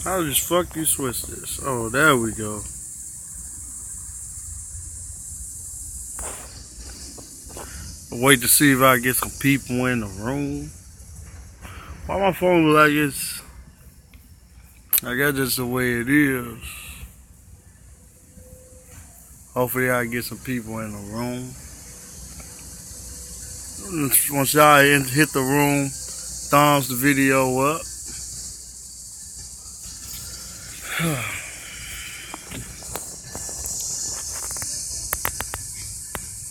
How the fuck you switch this? Oh, there we go. Wait to see if I get some people in the room. Why my phone look like it's... I guess that's the way it is. Hopefully I get some people in the room. Once y'all hit the room, thumbs the video up.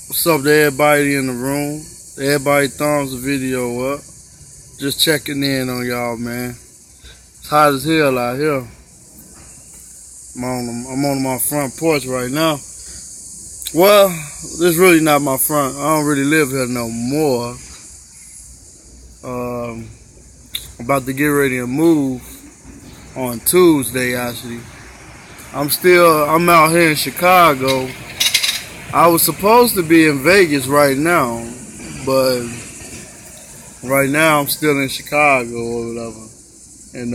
What's up to everybody in the room? Everybody thumbs the video up. Just checking in on y'all, man. It's hot as hell out here. I'm on my front porch right now. Well, this is really not my front. I don't really live here no more. I'm about to get ready to move on Tuesday, actually. I'm out here in Chicago. I was supposed to be in Vegas right now, but right now I'm still in Chicago or whatever. And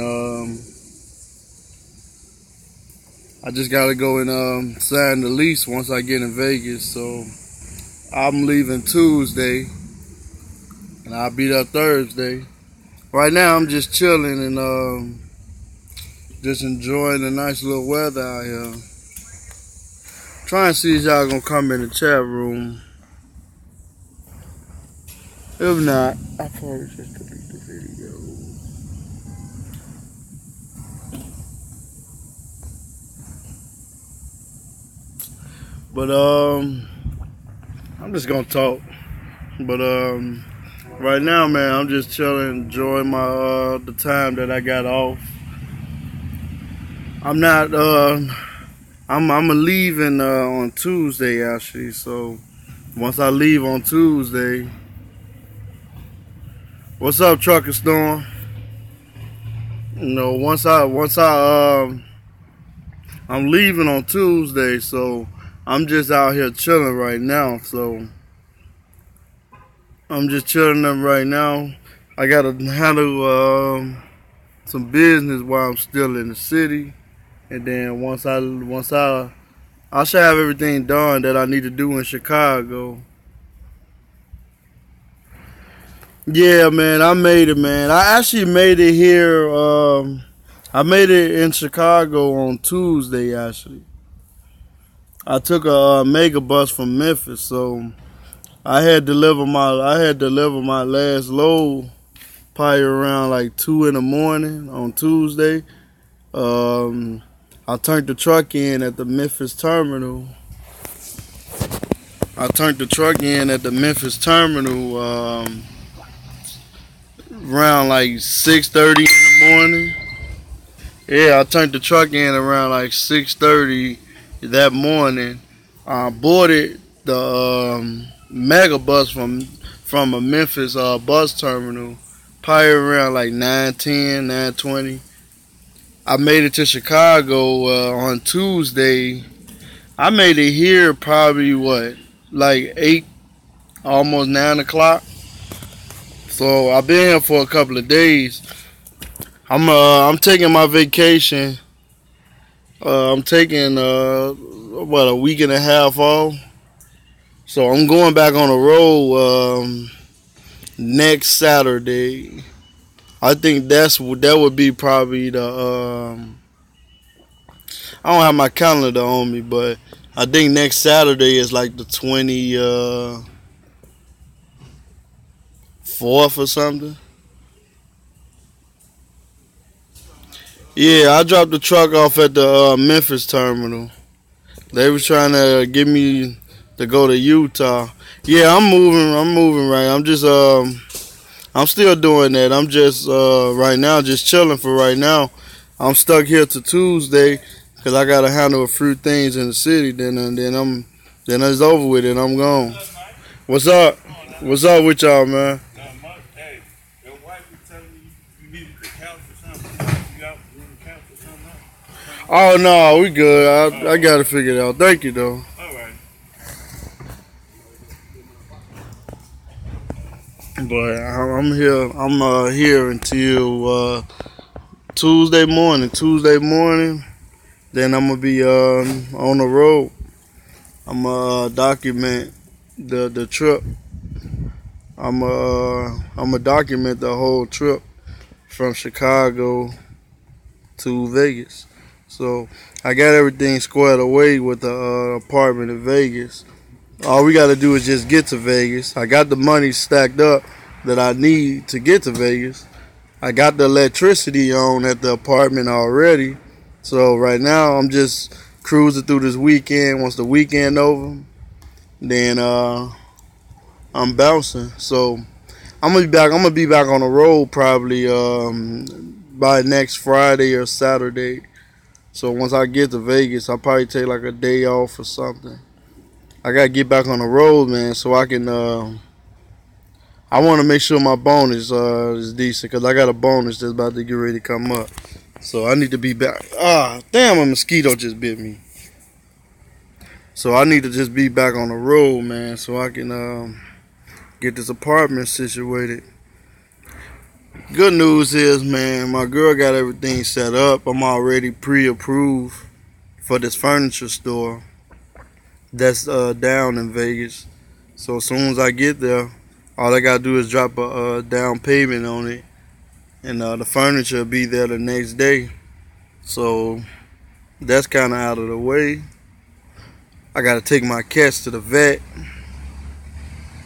I just gotta go and sign the lease once I get in Vegas. So I'm leaving Tuesday and I'll be there Thursday. Right now I'm just chilling and just enjoying the nice little weather out here. Trying to see if y'all gonna come in the chat room. If not, I probably just delete the video. But I'm just gonna talk. But right now, man, I'm just chilling, enjoying my the time that I got off. I'm not I'm leaving on Tuesday actually. So once I leave on Tuesday, what's up, Trucker Storm? You know, I'm leaving on Tuesday, so I'm just out here chilling right now. So I'm just chilling them right now. I gotta handle some business while I'm still in the city, and then once I should have everything done that I need to do in Chicago. Yeah, man, I made it, man. I actually made it here. I made it in Chicago on Tuesday, actually. I took a mega bus from Memphis, so I had delivered my last load probably around like 2 in the morning on Tuesday. I turned the truck in at the Memphis terminal. Around like 6:30 in the morning. Yeah, I turned the truck in around like 6:30 that morning. I boarded the mega bus from a Memphis bus terminal probably around like 9:10, 9:20. I made it to Chicago on Tuesday. I made it here probably like 8, almost 9 o'clock. So I've been here for a couple of days. I'm taking my vacation. I'm taking a week and a half off. So I'm going back on the road next Saturday. I think that would be probably the I don't have my calendar on me, but I think next Saturday is like the 24th or something. Yeah, I dropped the truck off at the Memphis terminal. They was trying to get me to go to Utah. Yeah, I'm moving right. I'm still doing that. I'm just right now just chilling for right now. I'm stuck here to Tuesday because I gotta handle a few things in the city. Then it's over with and I'm gone. What's up? What's up with y'all, man? Hey, your wife was telling you needed the couch or something. You got the couch or something? Oh no, we good. I got it figured out. Thank you though. All right. But I'm here. I'm here until Tuesday morning. Then I'm gonna be on the road. I'm gonna document the trip. I'm gonna document the whole trip from Chicago to Vegas. So I got everything squared away with the apartment in Vegas. All we gotta do is just get to Vegas. I got the money stacked up that I need to get to Vegas. I got the electricity on at the apartment already. So right now I'm just cruising through this weekend. Once the weekend over, then I'm bouncing. So I'm gonna be back on the road probably by next Friday or Saturday. So once I get to Vegas, I'll probably take like a day off or something. I gotta get back on the road, man, so I can. I want to make sure my bonus is decent because I got a bonus that's about to get ready to come up. So I need to be back. Damn! A mosquito just bit me. So I need to just be back on the road, man, so I can get this apartment situated. Good news is, man, my girl got everything set up. I'm already pre-approved for this furniture store that's down in Vegas. So as soon as I get there, all I gotta do is drop a down payment on it, and the furniture will be there the next day. So that's kind of out of the way. I gotta take my cats to the vet.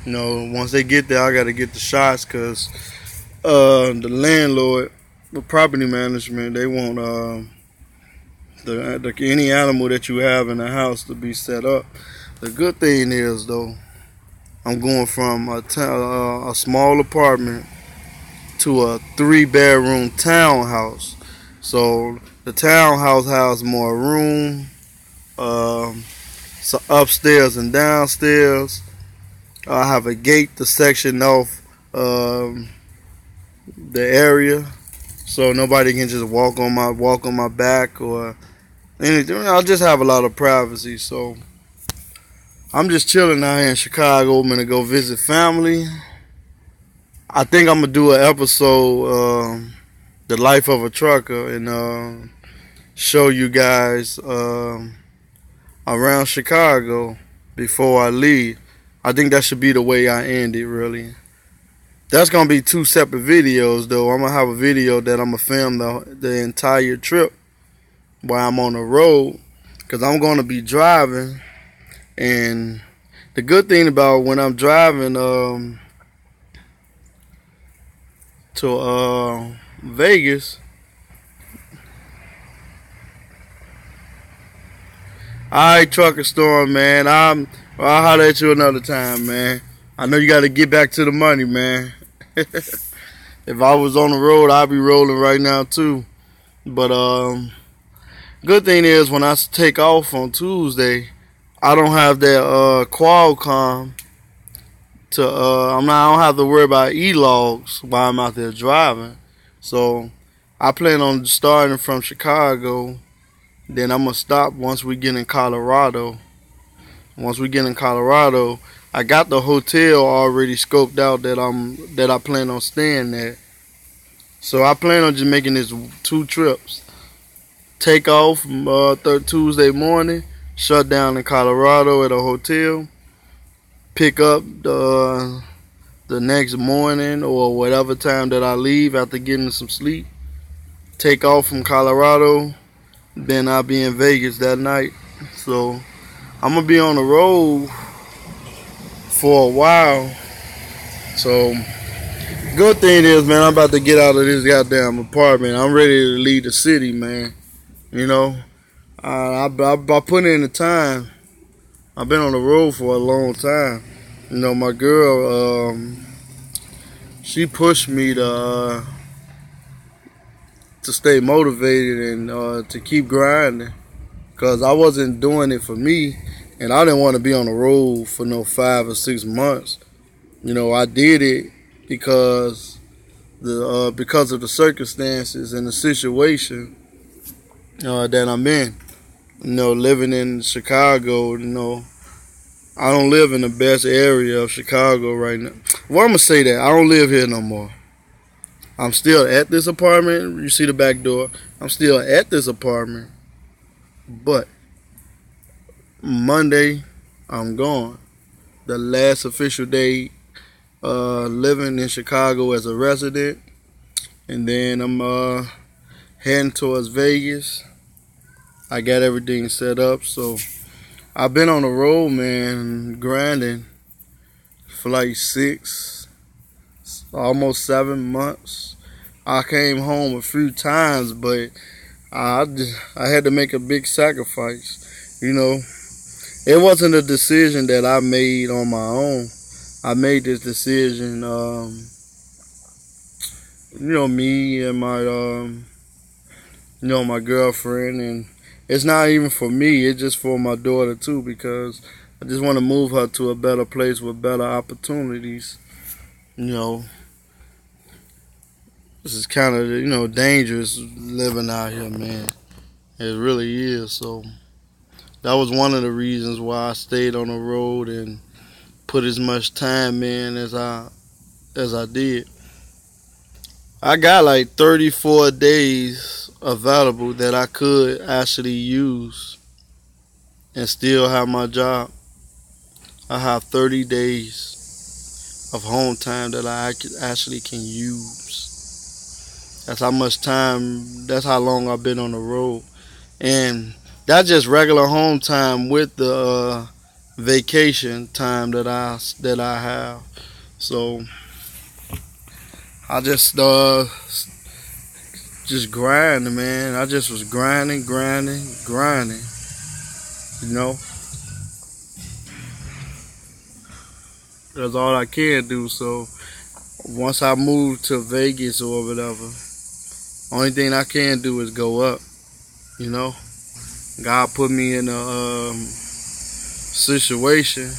You know, once they get there, I gotta get the shots because the landlord, the property management, they want any animal that you have in the house to be set up. The good thing is, though, I'm going from a small apartment to a 3-bedroom townhouse. So the townhouse has more room, so upstairs and downstairs. I have a gate to section off the area, so nobody can just walk on my back or anything. I'll just have a lot of privacy. So I'm just chilling out here in Chicago. I'm gonna go visit family. I think I'm gonna do an episode, the life of a trucker, and show you guys around Chicago before I leave. I think that should be the way I end it, really. That's gonna be 2 separate videos, though. I'm gonna have a video that I'm gonna film the entire trip while I'm on the road, because I'm gonna be driving. And the good thing about when I'm driving to Vegas, alright, Trucker Storm, man. I'll holler at you another time, man. I know you got to get back to the money, man. If I was on the road, I'd be rolling right now too. But good thing is, when I take off on Tuesday, I don't have that Qualcomm to I don't have to worry about e-logs while I'm out there driving. So I plan on starting from Chicago. Then I'm gonna stop once we get in Colorado. Once we get in Colorado, I got the hotel already scoped out that I plan on staying at. So I plan on just making this 2 trips. Take off Tuesday morning, shut down in Colorado at a hotel, pick up the next morning or whatever time that I leave after getting some sleep. Take off from Colorado, then I'll be in Vegas that night. So I'm gonna be on the road for a while. So good thing is, man, I'm about to get out of this goddamn apartment. I'm ready to leave the city, man. You know, I put in the time. I've been on the road for a long time. You know, my girl, she pushed me to stay motivated and to keep grinding, because I wasn't doing it for me, and I didn't want to be on the road for no 5 or 6 months. You know, I did it because of the circumstances and the situation that I'm in. You know, living in Chicago, you know, I don't live in the best area of Chicago right now. Well, I'm gonna say that I don't live here no more. I'm still at this apartment. You see the back door. I'm still at this apartment. But Monday, I'm gone. The last official day living in Chicago as a resident. And then I'm heading towards Vegas. I got everything set up. So I've been on the road, man, grinding for like 6, almost 7 months. I came home a few times, but I had to make a big sacrifice. You know, it wasn't a decision that I made on my own. I made this decision, me and my girlfriend, and it's not even for me. It's just for my daughter too, because I just want to move her to a better place with better opportunities. This is kind of, dangerous living out here, man. It really is. So that was one of the reasons why I stayed on the road and put as much time in as I did. I got like 34 days available that I could actually use and still have my job. I have 30 days of home time that I actually can use. That's how much time, that's how long I've been on the road. And that's just regular home time with the vacation time that I have. So I just grinding, man. I just was grinding. That's all I can do. So once I move to Vegas or whatever, only thing I can do is go up. God put me in a situation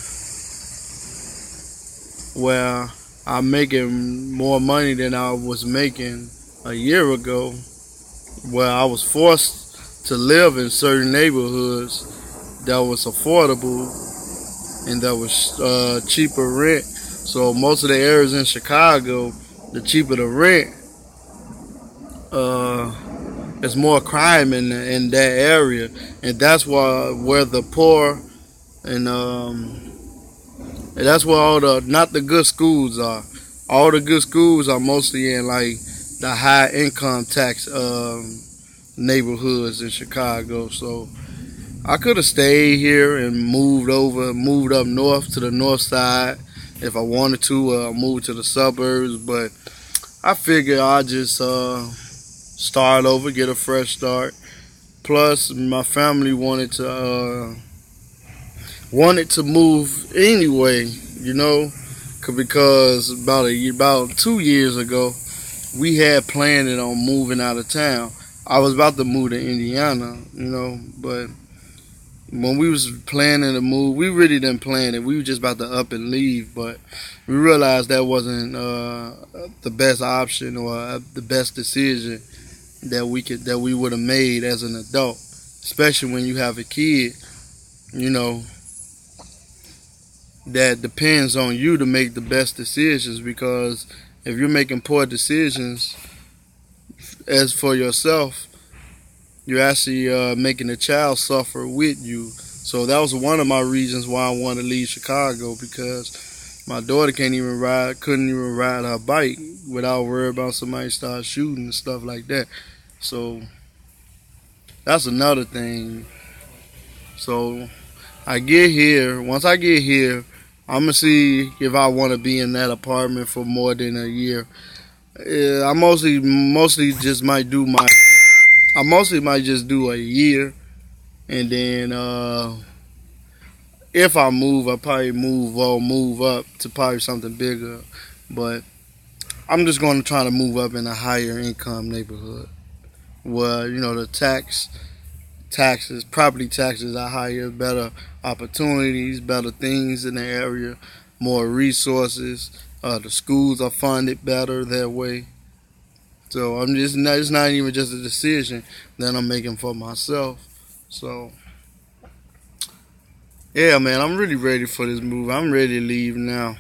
where I'm making more money than I was making a year ago, where I was forced to live in certain neighborhoods that was affordable and that was cheaper rent. So most of the areas in Chicago, the cheaper the rent, there's more crime in that area, and that's where the poor and that's where all the not the good schools are. All the good schools are mostly in like the high income tax neighborhoods in Chicago. So I could have stayed here and moved up north to the north side if I wanted to, move to the suburbs, but I figured I'd just start over, get a fresh start. Plus, my family wanted to move anyway, because about 2 years ago, we had planned on moving out of town. I was about to move to Indiana, but when we was planning to move, we really didn't plan it. We were just about to up and leave, but we realized that wasn't the best option or the best decision that we would have made as an adult, especially when you have a kid, that depends on you to make the best decisions. Because if you're making poor decisions as for yourself, you're actually making the child suffer with you. So that was one of my reasons why I wanted to leave Chicago, because my daughter couldn't even ride her bike without worrying about somebody start shooting and stuff like that. So that's another thing. So once I get here, I'm gonna see if I want to be in that apartment for more than a year. I mostly just might do a year, and then if I move, I'll probably move up to probably something bigger. But I'm just going to try to move up in a higher income neighborhood where the property taxes are higher, better opportunities, better things in the area, more resources. The schools are funded better that way. So it's not even just a decision that I'm making for myself. So yeah, man, I'm really ready for this move. I'm ready to leave now.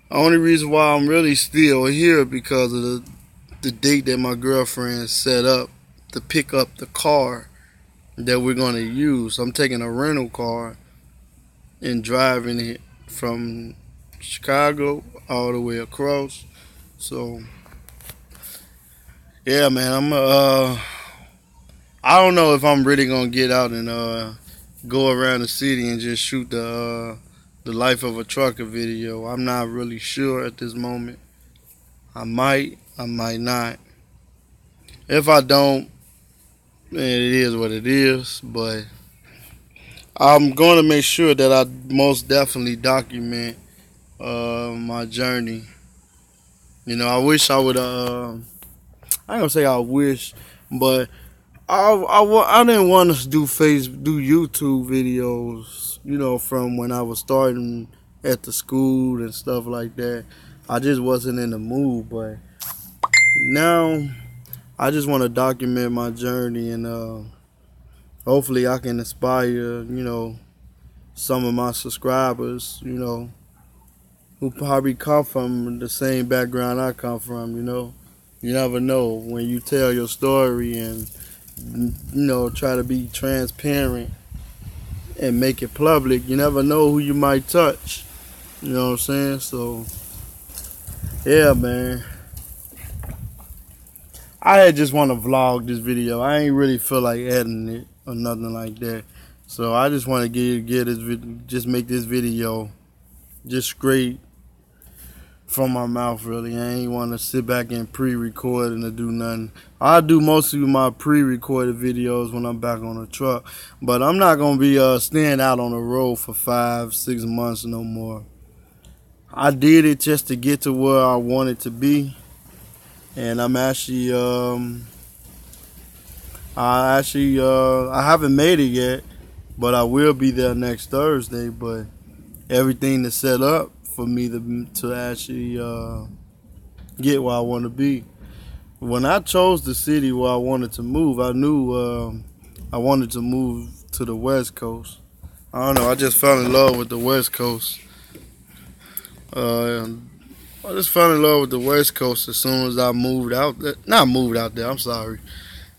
The only reason why I'm really still here because of the date that my girlfriend set up to pick up the car that we're gonna use. I'm taking a rental car and driving it from Chicago all the way across. So yeah, man, I don't know if I'm really gonna get out and go around the city and just shoot the life of a trucker video. I'm not really sure at this moment. I might not. If I don't, then it is what it is. But I'm going to make sure that I most definitely document my journey. You know, I wish I would. I ain't gonna say I wish, but I didn't want to do YouTube videos. You know, from when I was starting at the school and stuff like that. I just wasn't in the mood. But now I just want to document my journey, and hopefully I can inspire, you know, some of my subscribers, you know, who probably come from the same background I come from, you know. You never know when you tell your story and, you know, try to be transparent and make it public. You never know who you might touch. You know what I'm saying? So, yeah, man. I had just want to vlog this video. I ain't really feel like editing it or nothing like that. So I just want to just make this video just straight from my mouth, really. I ain't want to sit back and pre-record and to do nothing. I do most of my pre-recorded videos when I'm back on the truck. But I'm not going to be staying out on the road for 5-6 months no more. I did it just to get to where I wanted to be. And I'm actually, I haven't made it yet, but I will be there next Thursday. But everything is set up for me to actually get where I want to be. When I chose the city where I wanted to move, I knew I wanted to move to the West Coast. I don't know, I just fell in love with the West Coast. I just fell in love with the West Coast as soon as I moved out there. Not moved out there, I'm sorry.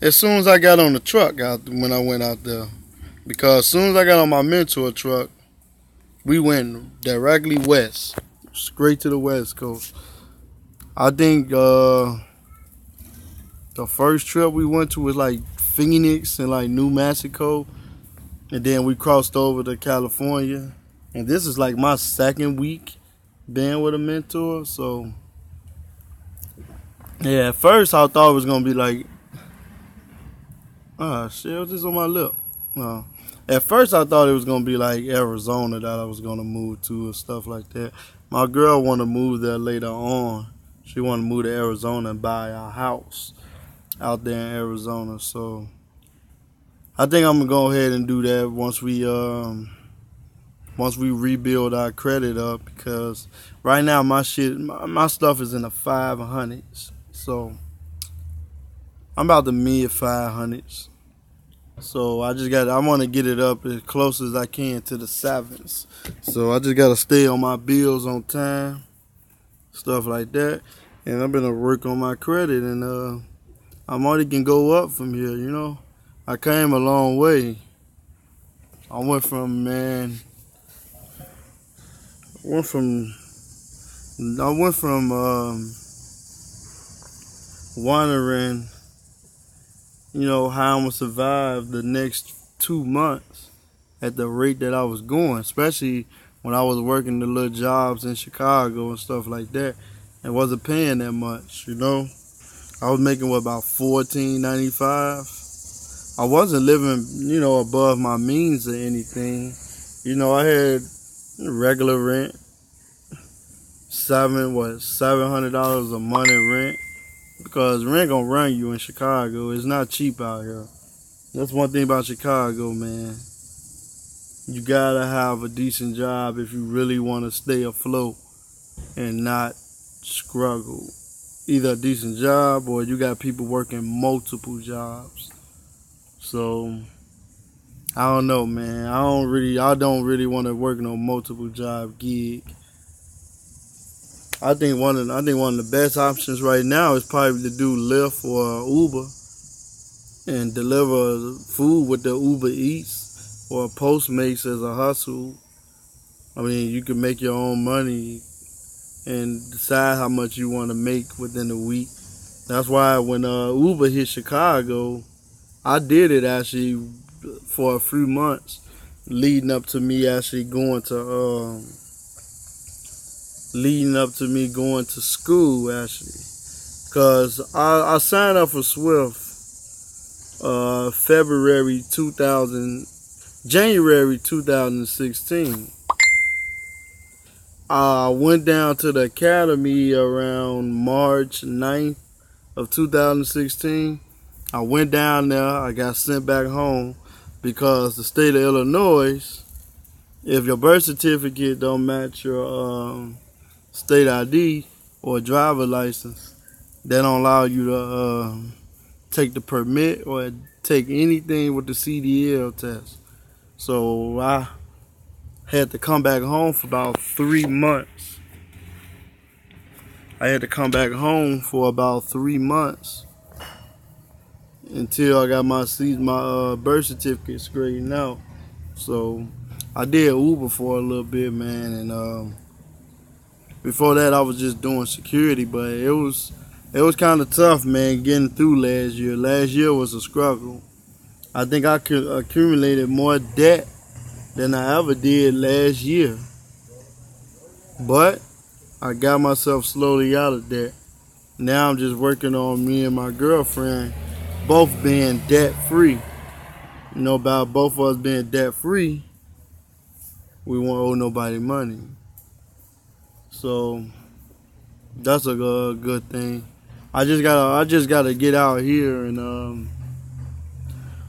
As soon as I got on the truck when I went out there. Because as soon as I got on my mentor truck, we went directly west. Straight to the West Coast. I think the first trip we went to was like Phoenix and like New Mexico. And then we crossed over to California. And this is like my second week being with a mentor. So yeah, at first I thought it was gonna be like, shit, what's this on my lip? At first I thought it was gonna be like Arizona that I was gonna move to and stuff like that. My girl wanted to move there later on. She wanted to move to Arizona and buy a house out there in Arizona. So I think I'm gonna go ahead and do that once we rebuild our credit up, because right now my stuff is in the 500s. So I'm about the mid 500s. So I want to get it up as close as I can to the 7s. So I just got to stay on my bills on time, stuff like that. And I'm going to work on my credit, and I'm only can go up from here, you know. I came a long way. I went from wondering, you know, how I'm gonna survive the next 2 months at the rate that I was going, especially when I was working the little jobs in Chicago and stuff like that. It wasn't paying that much, you know. I was making about $14.95. I wasn't living, you know, above my means or anything. You know, I had regular rent, $700 a month in rent, because rent gonna run you in Chicago. It's not cheap out here. That's one thing about Chicago, man. You gotta have a decent job if you really want to stay afloat and not struggle. Either a decent job or you got people working multiple jobs. So I don't know, man. I don't really want to work no multiple job gig. I think one of the best options right now is probably to do Lyft or Uber and deliver food with the Uber Eats or Postmates as a hustle. I mean, you can make your own money and decide how much you want to make within a week. That's why when Uber hit Chicago, I did it actually for a few months leading up to me actually going to school actually, because I signed up for Swift January 2016. I went down to the academy around March 9th of 2016. I went down there. I got sent back home because the state of Illinois, if your birth certificate don't match your state ID or driver license, they don't allow you to take the permit or take anything with the CDL test. So I had to come back home for about 3 months. Until I got my birth certificate straightened out. So I did Uber for a little bit, man, and before that I was just doing security, but it was kind of tough, man, getting through last year. Last year was a struggle. I think I accumulated more debt than I ever did last year. But I got myself slowly out of debt. Now I'm just working on me and my girlfriend both being debt free. You know, about both of us being debt free, we won't owe nobody money. So that's a good thing. I just gotta get out here and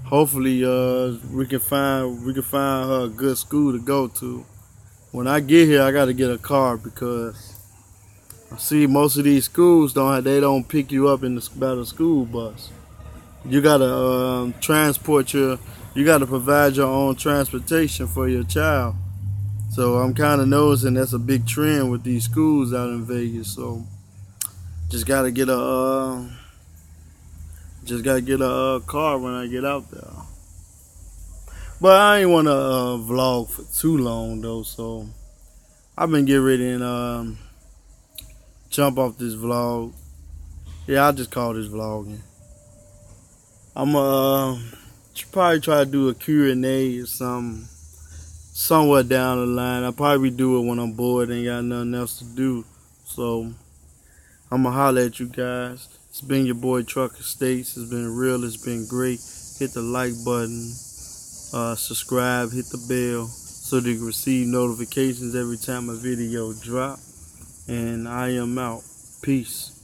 hopefully we can find her a good school to go to. When I get here, I gotta get a car because I see most of these schools don't pick you up by the school bus. You gotta you gotta provide your own transportation for your child. So I'm kind of noticing that's a big trend with these schools out in Vegas. So just gotta get a car when I get out there. But I ain't want to vlog for too long though, so I've been getting ready and jump off this vlog. Yeah, I'll just call this vlogging. I'm probably try to do a Q&A or something somewhere down the line. I'll probably do it when I'm bored and ain't got nothing else to do. So I'm gonna holler at you guys. It's been your boy Trucker States. It's been real. It's been great. Hit the like button. Subscribe. Hit the bell so that you can receive notifications every time a video drop. And I am out. Peace.